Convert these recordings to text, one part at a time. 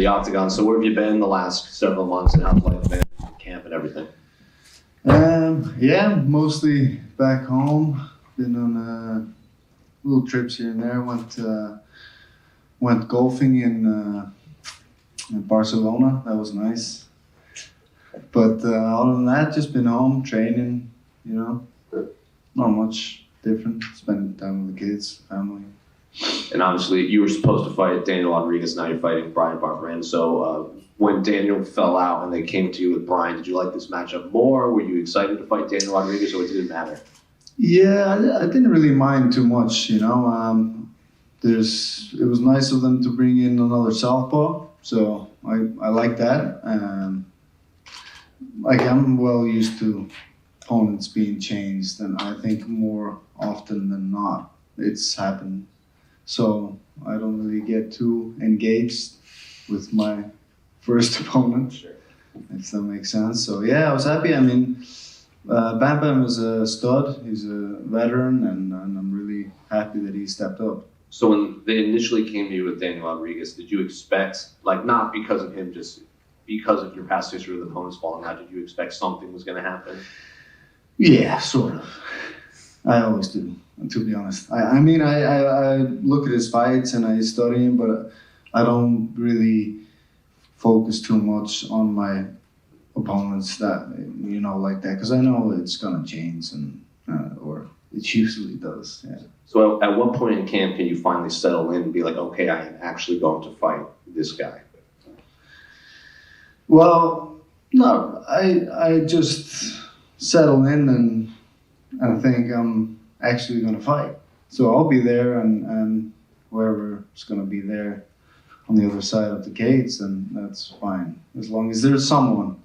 the octagon. So where have you been the last several months, and how's life been, camp and everything? Yeah, mostly back home. Been on little trips here and there. Went golfing in Barcelona. That was nice. But other than that, just been home training. You know, not much different. Spending time with the kids, family. And obviously, you were supposed to fight Daniel Rodriguez. Now you're fighting Bryan Barberena. So when Daniel fell out and they came to you with Bryan, did you like this matchup more? Were you excited to fight Daniel Rodriguez, or it didn't matter? Yeah, I didn't really mind too much. You know, it was nice of them to bring in another southpaw. So I like that. Like I'm well used to opponents being changed, and I think more often than not it's happened. So I don't really get too engaged with my first opponent, if that makes sense. So yeah, I was happy. I mean, Bam Bam is a stud. He's a veteran, and I'm really happy that he stepped up. So when they initially came to you with Daniel Rodriguez, did you expect, like, not because of him, just because of your past history with opponents falling out, did you expect something was going to happen? Yeah, sort of. I always do, to be honest. I mean, I look at his fights and I study him, but I don't really focus too much on my opponents that, you know, like that, because I know it's going to change, and or it usually does, yeah. So at what point in camp can you finally settle in and be like, okay, I am actually going to fight this guy? Well, no, I just settle in and I think I'm actually going to fight. So I'll be there, and whoever's going to be there on the other side of the gates, and that's fine, as long as there's someone.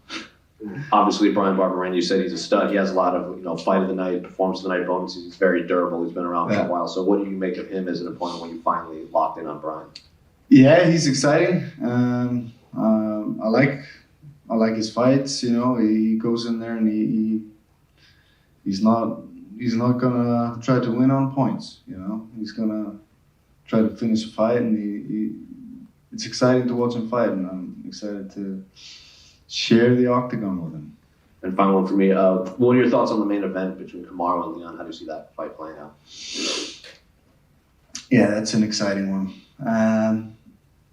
Obviously, Bryan Barberena, you said he's a stud. He has a lot of, fight of the night, performance of the night bonuses. He's very durable. He's been around for a while. So what do you make of him as an opponent when you finally locked in on Bryan? Yeah, he's exciting. I like his fights. You know, he goes in there and he's not gonna try to win on points. You know, he's gonna try to finish a fight, and it's exciting to watch him fight, and I'm excited to share the octagon with him. And final one for me, what are your thoughts on the main event between Kamaru and Leon? How do you see that fight playing out? Yeah, that's an exciting one.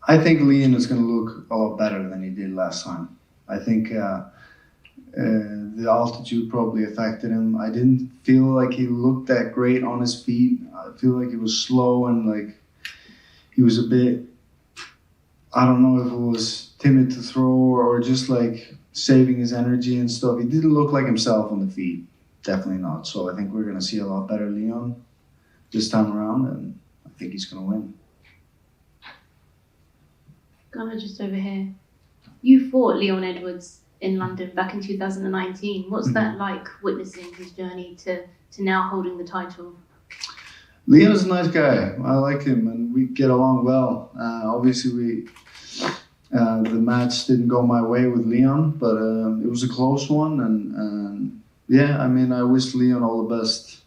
I think Leon is going to look a lot better than he did last time. I think the altitude probably affected him. I didn't feel like he looked that great on his feet. I feel like he was slow, and like he was a bit, I don't know if it was timid to throw or just like saving his energy and stuff. He didn't look like himself on the feet. Definitely not. So I think we're going to see a lot better Leon this time around, and I think he's going to win. Gunnar, just over here. You fought Leon Edwards in London back in 2019. What's that like, witnessing his journey to now holding the title? Leon's a nice guy. I like him, and we get along well. Obviously, the match didn't go my way with Leon, but it was a close one, and yeah, I mean, I wish Leon all the best.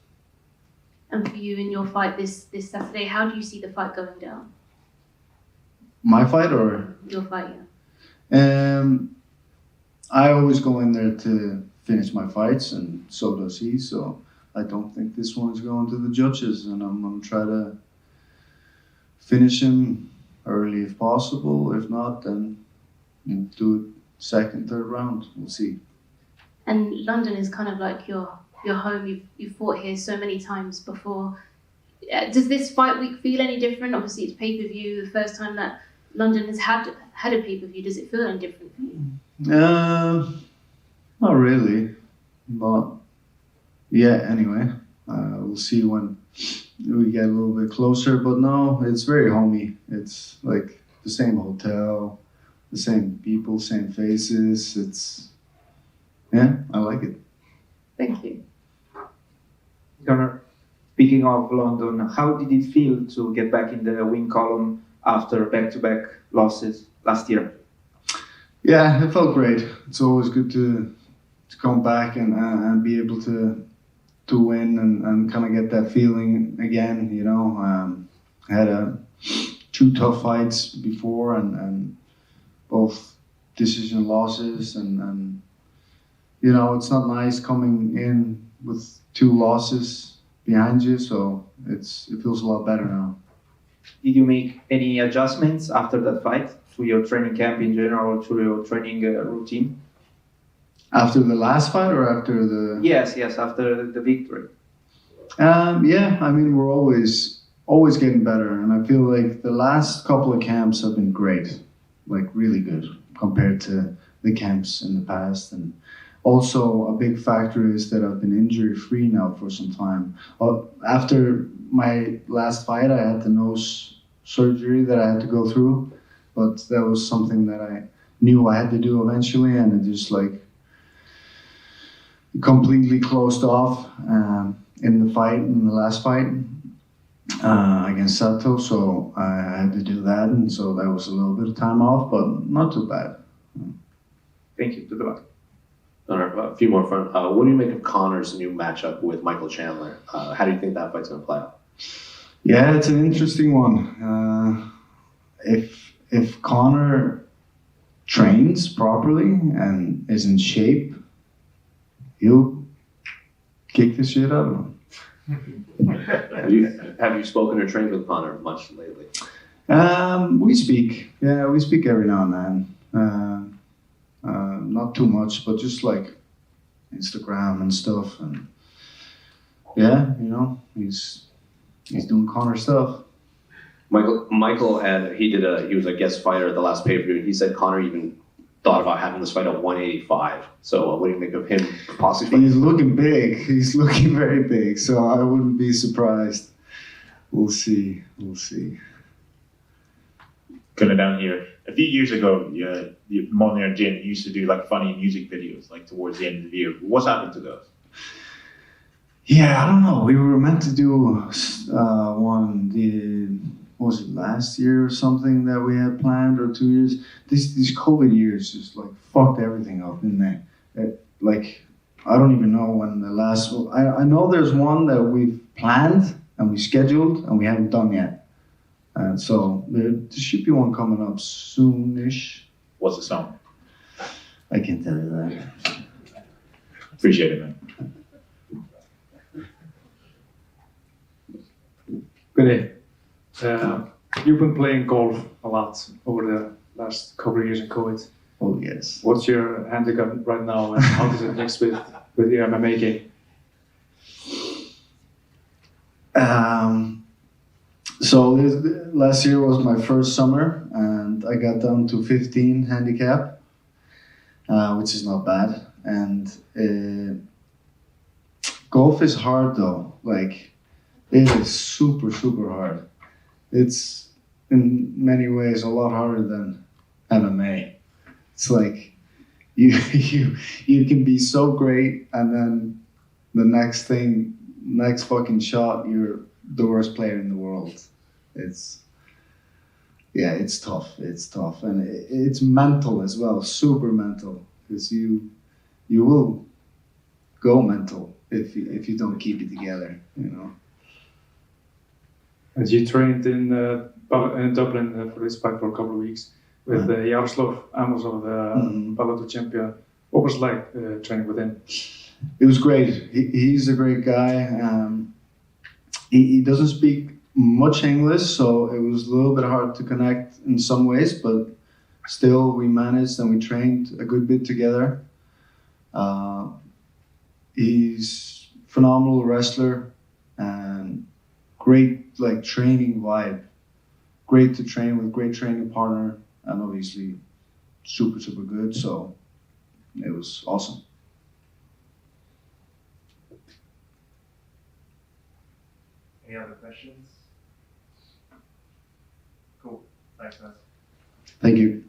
And for you in your fight this Saturday, how do you see the fight going down? My fight or? Your fight, yeah. I always go in there to finish my fights, and so does he, so I don't think this one is going to the judges, and I'm going to try to finish him early if possible. If not, then do it second, third round. We'll see. And London is kind of like your home. You've fought here so many times before. Does this fight week feel any different? Obviously, it's pay-per-view. The first time that London has had a pay-per-view. Does it feel any different for you? Not really, but yeah. Anyway, we'll see when we get a little bit closer. But no, it's very homey. It's like the same hotel, the same people, same faces. I like it. Thank you. Gunnar, speaking of London, how did it feel to get back in the win column after back-to-back losses last year? Yeah, it felt great. It's always good to come back and be able to win and kind of get that feeling again. You know, I had two tough fights before, and both decision losses, and you know, it's not nice coming in with 2 losses behind you, so it feels a lot better now. Did you make any adjustments after that fight to your training camp in general, to your training routine? After the last fight or after the... Yes, after the victory. Yeah, I mean, we're always getting better, and I feel like the last couple of camps have been great, like really good compared to the camps in the past. And also a big factor is that I've been injury free now for some time. After my last fight, I had the nose surgery that I had to go through, but that was something that I knew I had to do eventually, and it just like completely closed off in the last fight against Sato, so I had to do that, and so that was a little bit of time off, but not too bad. Thank you. Good luck. Gunnar, a few more from. What do you make of Conor's new matchup with Michael Chandler? How do you think that fight's going to play out? Yeah, it's an interesting one. If Conor trains properly and is in shape, he'll kick the shit out of him. Have you spoken or trained with Conor much lately? We speak. Yeah, we speak every now and then. Not too much, but just like Instagram and stuff. And yeah, you know, he's doing Conor stuff. Michael he was a guest fighter at the last pay-per-view. He said Conor even thought about having this fight at 185. So what do you think of him possibly fighting? He's looking big. He's looking very big. So I wouldn't be surprised. We'll see. Gunnar down here. A few years ago, Monier and Jin used to do like funny music videos, like towards the end of the year. What's happened to those? Yeah, I don't know. We were meant to do one. Was it last year or something that we had planned, or 2 years? These COVID years just like fucked everything up, didn't they? Like I don't even know when the last one. I know there's one that we've planned and we scheduled and we haven't done yet. And so there should be one coming up soonish. What's the song? I can't tell you that. Appreciate it, man. Good day. You've been playing golf a lot over the last couple of years in COVID. Oh yes. What's your handicap right now, and how does it mix with the MMA game? So last year was my first summer, and I got down to 15 handicap, which is not bad. And golf is hard though. Like it is super hard. It's in many ways a lot harder than MMA. It's like you can be so great, and then the next fucking shot, you're the worst player in the world. It's tough. It's tough, and it's mental as well, super mental, because you will go mental if you don't keep it together, you know. As you trained in Dublin for this fight for a couple of weeks with Jaroslav Amosov, the Bellator champion. What was it like training with him? It was great. He's a great guy. He doesn't speak much English, so it was a little bit hard to connect in some ways, but still we managed and we trained a good bit together. He's a phenomenal wrestler and great like training vibe. Great to train with, great training partner, and obviously super good, so it was awesome. Any other questions? Cool. Thanks, guys. Thank you.